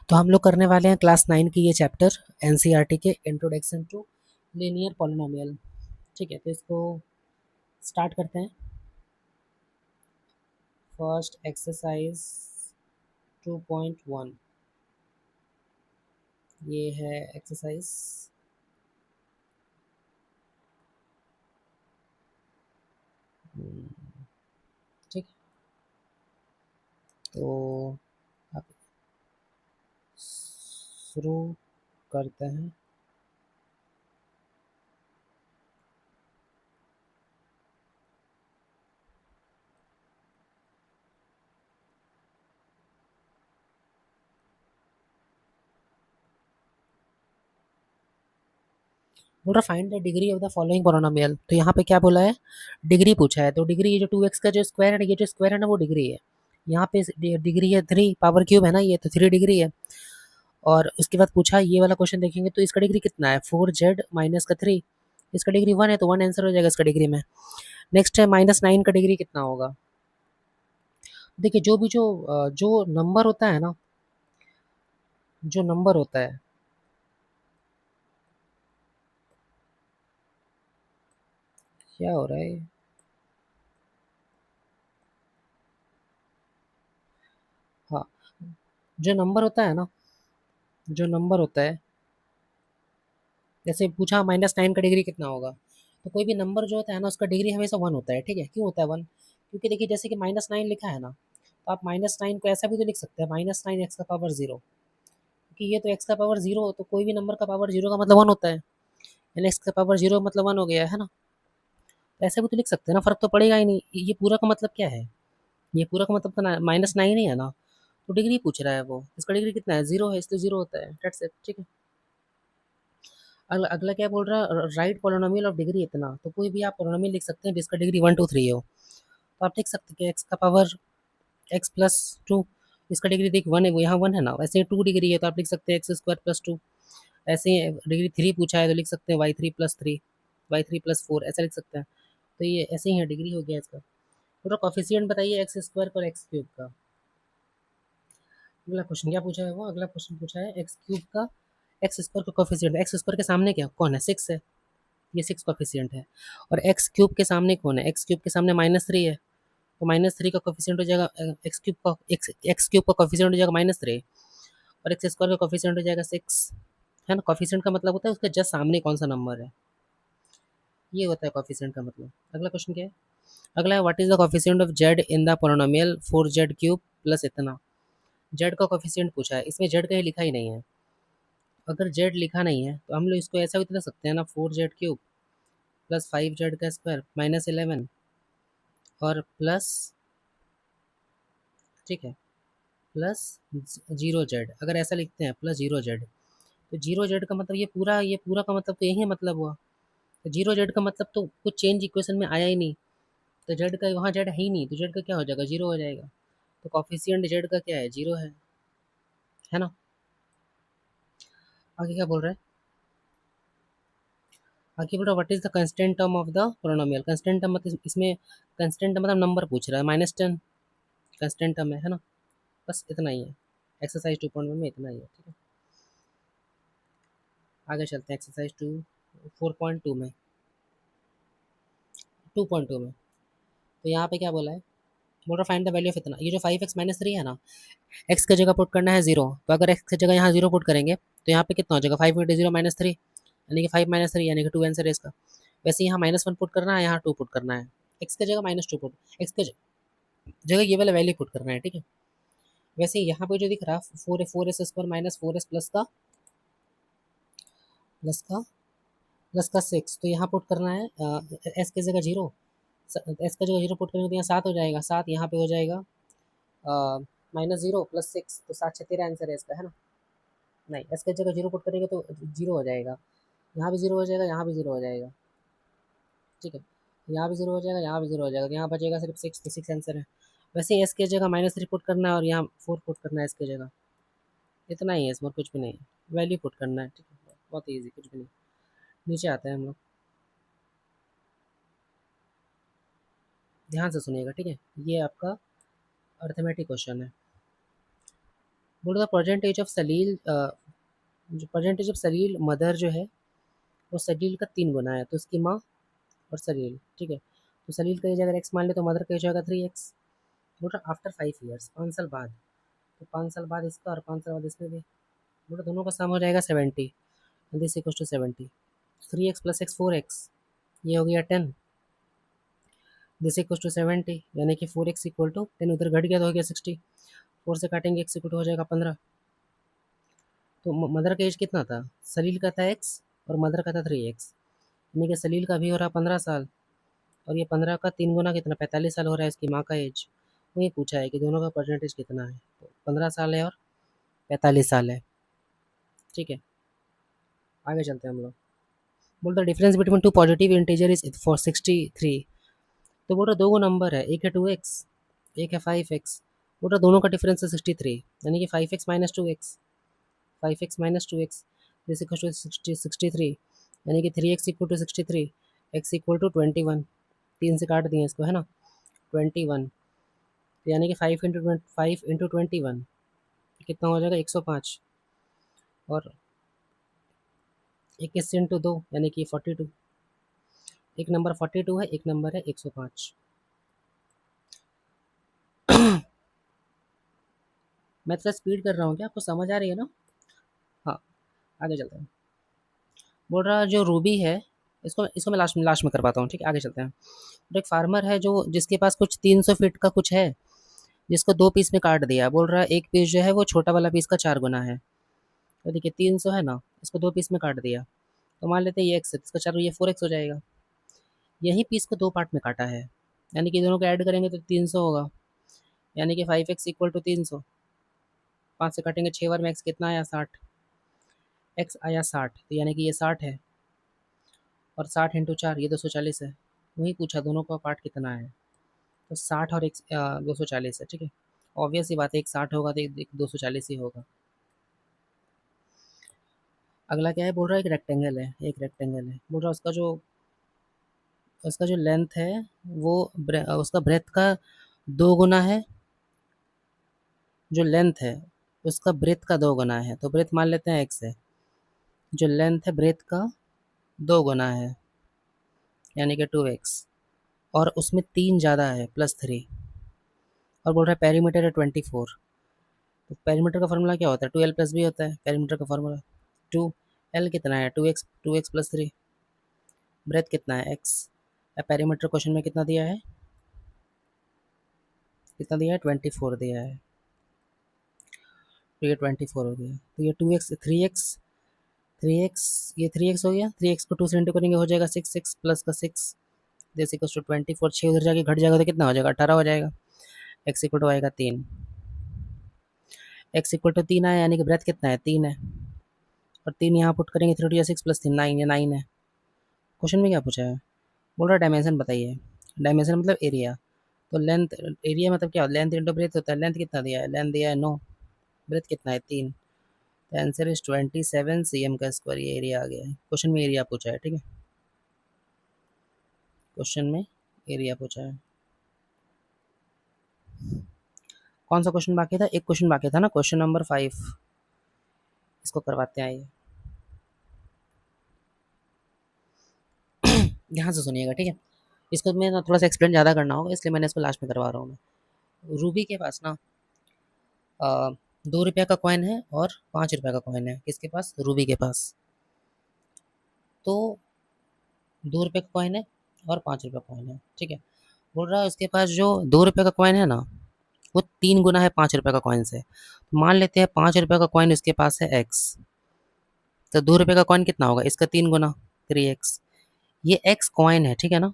तो हम लोग करने वाले हैं क्लास 9 की ये चैप्टर एनसीईआरटी के इंट्रोडक्शन टू लीनियर पॉलिनोमियल। ठीक है, तो इसको स्टार्ट करते हैं। फर्स्ट एक्सरसाइज 2.1 ये है एक्सरसाइज। ठीक, तो अब शुरू करते हैं। बोल रहा find the degree of the following polynomial. तो यहाँ पे क्या बोला है, डिग्री पूछा है। तो डिग्री ये जो 2x का जो स्क्वायर है, ये जो स्क्वायर है ना वो डिग्री है। यहाँ पे डिग्री है 3 पावर क्यूब है ना, ये तो 3 डिग्री है। और उसके बाद पूछा ये वाला क्वेश्चन देखेंगे तो इसका डिग्री कितना है, 4z माइनस का 3। इसका डिग्री 1 है तो 1 आंसर हो जाएगा इसका डिग्री में। नेक्स्ट है -9 का डिग्री कितना होगा। देखिए जो भी जो नंबर होता है ना, जो नंबर होता है, क्या हो रहा है। हाँ, जो नंबर होता है ना, जो नंबर होता है, जैसे पूछा -9 का डिग्री कितना होगा, तो कोई भी नंबर जो होता है ना उसका डिग्री हमेशा 1 होता है। ठीक है, क्यों होता है 1, क्योंकि देखिए जैसे कि -9 लिखा है ना, तो आप -9 को ऐसा भी तो लिख सकते हैं -9 x का पावर 0, क्योंकि ये तो x का पावर 0, तो कोई भी नंबर का पावर 0 का मतलब 1 होता है, यानी x का पावर 0 मतलब 1 हो गया है ना। तो ऐसे भी तो लिख सकते हैं ना, फर्क तो पड़ेगा ही नहीं। ये पूरा का मतलब क्या है, ये पूरा का मतलब तो -9 ही है ना। तो डिग्री पूछ रहा है वो, इसका डिग्री कितना है, 0 है, इसलिए 0 होता है। That's it. ठीक है, अगला क्या बोल रहा है, राइट पोलिनोमियल ऑफ डिग्री इतना। तो कोई भी आप पोलिनोमियल लिख सकते हैं जिसका डिग्री 1 2 3 हो। तो आप लिख सकते हैं कि एक्स का पावर एक्स प्लस 2, इसका डिग्री देख 1 है, वो यहाँ 1 है ना। वैसे 2 डिग्री है तो आप लिख सकते हैं एक्स स्क्वायर प्लस 2। ऐसे ही डिग्री 3 पूछा है तो लिख सकते हैं y3 + 3, y3 + 4, ऐसा लिख सकते हैं। तो ये ऐसे ही है, डिग्री हो गया इसका। थोड़ा कॉफिशिएंट बताइए एक्स स्क्वायर और एक्स क्यूब का। अगला क्वेश्चन क्या पूछा है वो, अगला क्वेश्चन पूछा है एक्स क्यूब का एक्स स्क्वायर का कॉफिशिएंट। एक्स स्क्वायर के सामने क्या कौन है, 6 है, ये 6 कॉफिशिएंट है। और एक्स क्यूब के सामने कौन है, एक्स क्यूब के सामने -3 है, तो -3 का कॉफिशिएंट हो जाएगा एक्स क्यूब का कॉफिशिएंट हो जाएगा -3, और एक्स स्क्वायर का कॉफिशिएंट हो जाएगा 6, है ना। कॉफिशिएंट का मतलब होता है उसके जस्ट सामने कौन सा नंबर है, ये होता है कॉफिशिएंट का मतलब। अगला क्वेश्चन क्या है, अगला है what is the coefficient of Z in the polynomial 4z³ plus इतना। जेड का कॉफिशिएंट पूछा है, इसमें जेड कहीं लिखा ही नहीं है। अगर जेड लिखा नहीं है तो हम लोग इसको ऐसा भी तो लिख सकते हैं ना, 4z³ प्लस 5z का स्क्वायर -11 और प्लस, ठीक है, प्लस 0z। अगर ऐसा लिखते हैं +0z, तो 0z का मतलब ये पूरा का मतलब तो यही मतलब हुआ। तो 0z का मतलब तो कुछ चेंज इक्वेशन में आया ही नहीं, तो जेड का वहाँ जेड है ही नहीं, तो जेड का क्या हो जाएगा, 0 हो जाएगा। तो कॉफिशिएंट जेड का क्या है, 0 है ना। आगे क्या बोल रहा है, आगे बोल रहा है what is the constant term of the polynomial. Constant term मतलब इसमें कंस्टेंट मतलब नंबर पूछ रहा है, -10 कंस्टेंट टर्म है ना। बस इतना ही है, एक्सरसाइज 2.1 में इतना ही है। ठीक है, आगे चलते हैं एक्सरसाइज 4.2 में, 2.2 में। तो यहाँ पे क्या बोला है, बोल रहा फाइंड द वैल्यू ऑफ इतना। ये जो 5x - 3 है ना, एक्स की जगह पुट करना है 0, तो अगर एक्स की जगह यहाँ 0 पुट करेंगे तो यहाँ पे कितना हो जाएगा, 5 × 0 -3, यानी कि 5 - 3 यानी कि 2 आंसर है इसका। वैसे यहाँ -1 पुट करना है, यहाँ 2 पुट करना है। एक्स की जगह -2 पुट, एक्स की जगह ये वाला वैल्यू पुट करना है। ठीक है, वैसे यहाँ पे जो दिख रहा है 4s² माइनस 4s प्लस का 6, तो यहाँ पुट करना है एस की जगह 0, एस का जगह 0 पुट करेंगे तो यहाँ 7 हो जाएगा, 7 यहाँ पे हो जाएगा -0 + 6, तो 7 6 13 आंसर है इसका, है ना। नहीं, एस की जगह 0 पुट करेंगे तो 0 हो जाएगा, यहाँ भी 0 हो जाएगा, यहाँ भी 0 हो जाएगा। ठीक है, यहाँ भी 0 हो जाएगा, यहाँ भी 0 हो जाएगा, तो यहाँ बचेगा सिर्फ 6, तो 6 आंसर है। वैसे एस की जगह -3 पुट करना है और यहाँ 4 पुट करना है एस की जगह, इतना ही है, इसमें कुछ भी नहीं है। वैल्यू पुट करना है। ठीक है, बहुत ईजी, कुछ भी नहीं। नीचे आते हैं हम लोग, ध्यान से सुनिएगा। ठीक है, ये आपका अर्थमेटिक क्वेश्चन है। बोल रहा परसेंटेज ऑफ सलील जो परसेंटेज ऑफ सलील मदर जो है वो सलील का 3 गुना है, तो उसकी माँ और सलील, ठीक है। तो सलील का एज अगर एक्स मान ले तो मदर का एज होगा 3x। बोल रहा आफ्टर 5 ईयर्स, 5 साल बाद, तो 5 साल बाद इसका और 5 साल बाद इसमें भी। बोल रहा दोनों का सम हो जाएगा 70, this equal to 70। 3x plus x 4x, ये हो गया 10, दिस इक्वल टू 70, यानी कि 4x इक्वल टू 10, उधर घट गया तो हो गया 60, 4 से काटेंगे x इक्वल टू हो जाएगा 15। तो मदर का एज कितना था, सलील का था x और मदर का था 3x, यानी कि सलील का भी हो रहा 15 साल, और ये 15 का 3 गुना कितना 45 साल हो रहा है इसकी माँ का एज। वही पूछा है कि दोनों का परसेंटेज कितना है, तो 15 साल है और 45 साल है, ठीक है। आगे चलते हैं हम लोग। बोल रहा difference between two positive integer is for 63। तो बोल रहा दो नंबर है, एक है 2x, एक है 5x। बोल रहा दोनों का डिफरेंस है 63, यानी कि 5x minus 2x, 5x minus 2x, this equal to 63, यानी कि 3x equal to 63, x equal to 21। 3 से काट दिए इसको, है ना, 21, तो यानी कि 5 इंटू 21 कितना हो जाएगा 105, और 21 इंटू 2 यानी कि 42। एक नंबर 42 है, एक नंबर है 105। मैं थोड़ा स्पीड कर रहा हूँ, क्या आपको समझ आ रही है ना? हाँ, आगे चलते हैं। बोल रहा जो रूबी है, इसको इसको मैं लास्ट में करवाता हूँ, ठीक है। आगे चलते हैं। तो एक फार्मर है जो जिसके पास कुछ 300 फीट का कुछ है, जिसको 2 पीस में काट दिया। बोल रहा है एक पीस जो है वो छोटा वाला पीस का 4 गुना है। तो देखिए 300 है ना, इसको 2 पीस में काट दिया, तो मान लेते हैं ये एक्स है, इसका 4, ये 4x हो जाएगा। यही पीस को 2 पार्ट में काटा है, यानी कि दोनों को ऐड करेंगे तो 300 होगा, यानी कि 5x इक्वल टू 300। 5 से काटेंगे 6 बार में x कितना आया 60, x आया 60, तो यानी कि ये 60 है, और 60 इंटू 4 ये 240 है। वही पूछा दोनों का पार्ट कितना है, तो 60 और एक 240 है, ठीक है। ऑब्वियस ही बात है, एक 60 होगा तो एक 240 ही होगा। अगला क्या है, बोल रहा है एक रेक्टेंगल है, एक रेक्टेंगल है। बोल रहा है उसका जो लेंथ है वो उसका ब्रेथ का 2 गुना है, जो लेंथ है उसका ब्रेथ का 2 गुना है, तो ब्रेथ मान लेते हैं एक्स है, जो लेंथ है ब्रेथ का 2 गुना है, यानी कि 2x, और उसमें 3 ज़्यादा है +3, और बोल रहा है पेरीमीटर है 24। तो पेरीमीटर का फॉर्मूला क्या होता है, 2l+b होता है पेरीमीटर का फॉर्मूला। 2l कितना है 2x + 3, ब्रेथ कितना है x। पेरीमीटर क्वेश्चन में कितना दिया है, कितना दिया है 24 दिया है, तो ये 24 हो गया। तो ये 2x 3x, ये 3x हो गया, 3x को 2 से इंटू करेंगे हो जाएगा 6x प्लस का 6, जैसे इक्वल टू 24। 6 उधर जाके घट जाएगा तो कितना हो जाएगा 18 हो जाएगा। x इक्वल टू आएगा 3, x इक्वल टू 3 आया, यानी कि ब्रेथ कितना है 3 है, और 3 यहाँ पुट करेंगे 3 या 6 प्लस 3 9, ये 9 है। क्वेश्चन में क्या पूछा है, बोल रहा डायमेंशन बताइए। डायमेंशन मतलब एरिया, तो लेंथ, एरिया मतलब क्या, लेंथ इंटू ब्रेथ होता है। लेंथ कितना दिया है, लेंथ दिया है 9, ब्रेथ कितना है 3, तो आंसर इज 27 cm का स्क्वायर, ये एरिया आ गया है। क्वेश्चन में एरिया पूछा है, ठीक है, क्वेश्चन में एरिया पूछा है। कौन सा क्वेश्चन बाकी था, एक क्वेश्चन बाकी था ना, क्वेश्चन नंबर 5, इसको करवाते हैं आइए। ध्यान से सुनिएगा, ठीक है। इसको मैं ना थोड़ा सा एक्सप्लेन ज़्यादा करना होगा, इसलिए मैंने इसको लास्ट में करवा रहा हूँ मैं। रूबी के पास ना 2 रुपये का कॉइन है और 5 रुपये का कॉइन है, किसके पास, रूबी के पास। तो 2 रुपये का कॉइन है और 5 रुपये का कॉइन है, ठीक है। बोल रहा है उसके पास जो 2 रुपये का कॉइन है ना, वो 3 गुना है 5 रुपये का कॉइन से। तो मान लेते हैं 5 रुपये का कॉइन उसके पास है एक्स, तो 2 रुपये का कॉइन कितना होगा, इसका 3 गुना 3x। ये एक्स कॉइन है, ठीक है ना,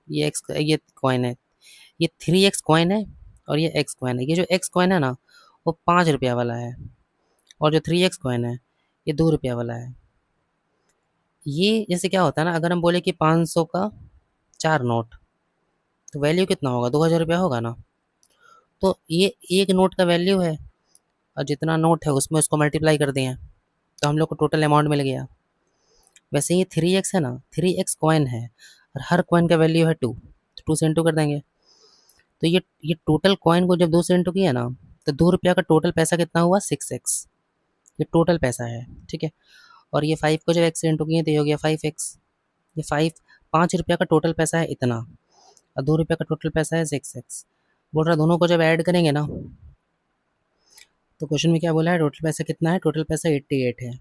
ये कॉइन है, ये 3x कॉइन है, और ये एक्स कॉइन है। ये जो एक्स कॉइन है ना वो 5 रुपया वाला है, और जो 3x कॉइन है ये 2 रुपया वाला है। ये जैसे क्या होता है ना, अगर हम बोले कि 500 का 4 नोट, तो वैल्यू कितना होगा, 2000 रुपया होगा ना। तो ये एक नोट का वैल्यू है, और जितना नोट है उसमें उसको मल्टीप्लाई कर दिए, तो हम लोग को टोटल अमाउंट मिल गया। वैसे ये 3x है ना, 3x कॉइन है, और हर कॉइन का वैल्यू है 2, तो 2 से इंटू कर देंगे। तो ये टोटल कॉइन को जब 2 से इंटू किया ना, तो 2 रुपया का टोटल पैसा कितना हुआ 6x, ये टोटल पैसा है, ठीक है। और ये 5 को जब x से इंटू किए तो ये हो गया 5x। ये 5 रुपया का टोटल पैसा है इतना, और 2 रुपया का टोटल पैसा है 6x। बोल रहा दोनों को जब ऐड करेंगे ना, तो क्वेश्चन में क्या बोला है, टोटल पैसा कितना है, टोटल पैसा 88 है,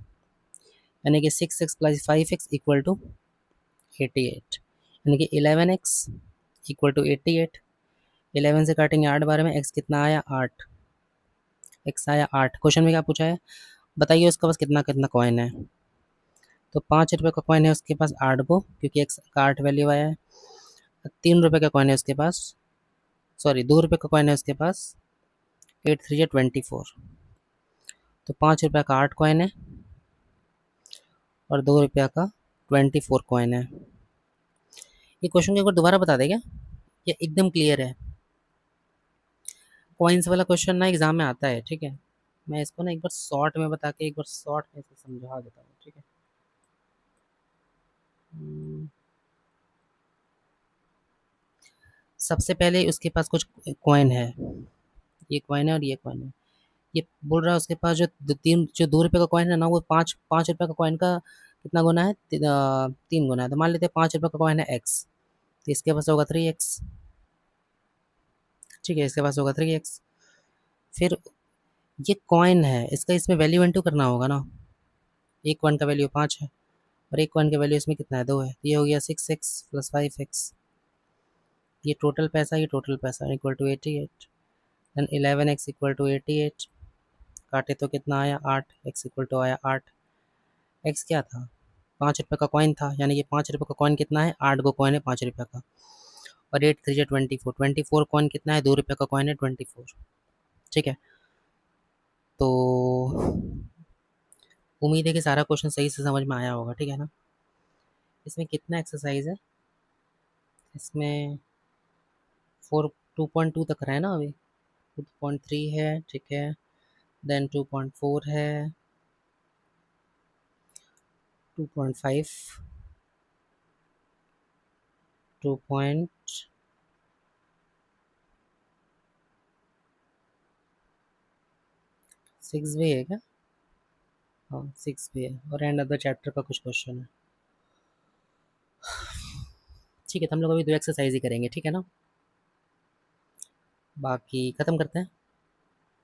यानी कि 6x plus 5x equal to 88, यानी कि 11x इक्वल टू 88। 11 से काटेंगे 8 बार में, x कितना आया 8, x आया 8। क्वेश्चन में क्या पूछा है, बताइए उसके पास कितना कितना कॉइन है। तो 5 रुपये का कॉइन है उसके पास 8 को, क्योंकि x का 8 वैल्यू आया है। 3 रुपये का कॉइन है उसके पास, सॉरी 2 रुपये का कॉइन है उसके पास, 8 3 24। तो 5 रुपये का 8 कॉइन है और 2 रुपया का 24 कॉइन है। ये क्वेश्चन को एक बार दोबारा बता दें क्या, ये एकदम क्लियर है। कॉइन्स वाला क्वेश्चन ना एग्जाम में आता है, ठीक है। मैं इसको ना एक बार शॉर्ट में बता के एक बार शॉर्ट में से समझा देता हूँ, ठीक है। सबसे पहले उसके पास कुछ कॉइन है, ये कॉइन है और ये कॉइन है। ये बोल रहा है उसके पास जो 2 रुपये का कॉइन है ना, वो पाँच पाँच रुपये का कॉइन का कितना गुना है, 3 गुना है। तो मान लेते हैं 5 रुपये का कॉइन है एक्स, तो इसके पास होगा 3x, ठीक है, इसके पास होगा 3x। फिर ये कॉइन है, इसका इसमें वैल्यू इंटू करना होगा ना, एक कॉइन का वैल्यू 5 है और एक कॉइन का वैल्यू इसमें कितना है 2 है, ये हो गया 6x प्लस 5x। ये टोटल पैसा equal to 88। Then 11x equal to 88, काटे तो कितना आया 8, x इक्वल टू आया 8। x क्या था, 5 रुपये का कॉइन था, यानी कि 5 रुपये का कॉइन कितना है, 8 गो कॉइन है 5 रुपये का, और 8 3 24, 24 कॉइन कितना है, 2 रुपये का कॉइन है 24, ठीक है। तो उम्मीद है कि सारा क्वेश्चन सही से समझ में आया होगा, ठीक है ना। इसमें कितना एक्सरसाइज है, इसमें 2.2 तक रहा है ना, अभी 2.3 है, ठीक है। देन 2.4 है, 2.5, 2.6 भी है क्या, हाँ 6 भी है, और एंड ऑफ द चैप्टर का कुछ क्वेश्चन है, ठीक है। तो हम लोग अभी 2 एक्सरसाइज ही करेंगे, ठीक है ना, बाकी ख़त्म करते हैं।